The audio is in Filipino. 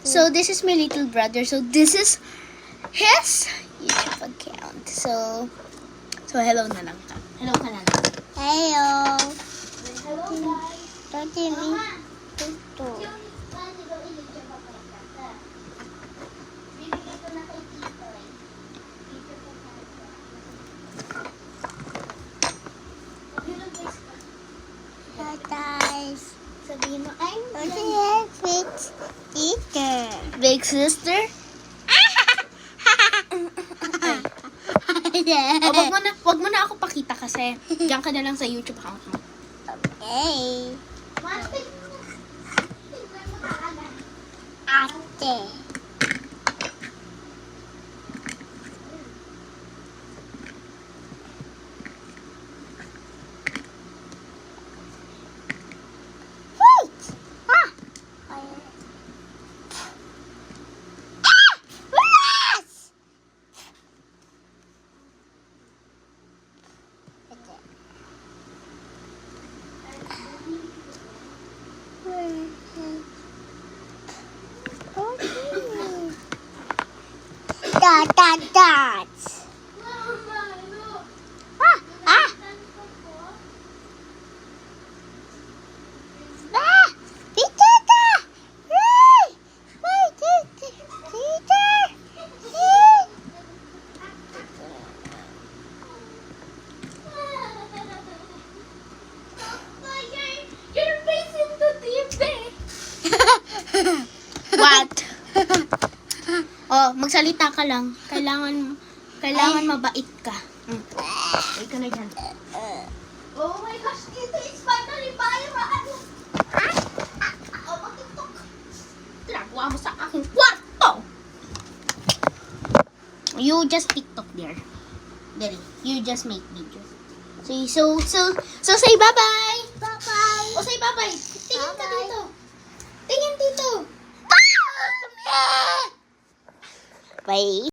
So this is my little brother. So this is his YouTube account. So hello na lang ka. Hello ka na lang. Hello. Hello guys. Tati mi. Ito. Guys. Sabihin mo, I'm Tati big teacher. big sister. Wag mo na ako pakita kasi diyan ka na lang sa YouTube account mo. Okay. Ate. Wait! Ah! Relax! Dot. Ah! Tita! Wait, Tita! You're facing the TV. What? Oh, magsalita ka lang. Kailangan mabait ka. Wait ka na dyan. Oh my gosh, ito is finally viral. Oh, mag-tiktok. Ginagawa mo sa aking kwarto. You just TikTok there. There. You just make videos. So say bye-bye. Bye-bye. O say bye-bye. Tingin ka dito. Tingin dito. Bye.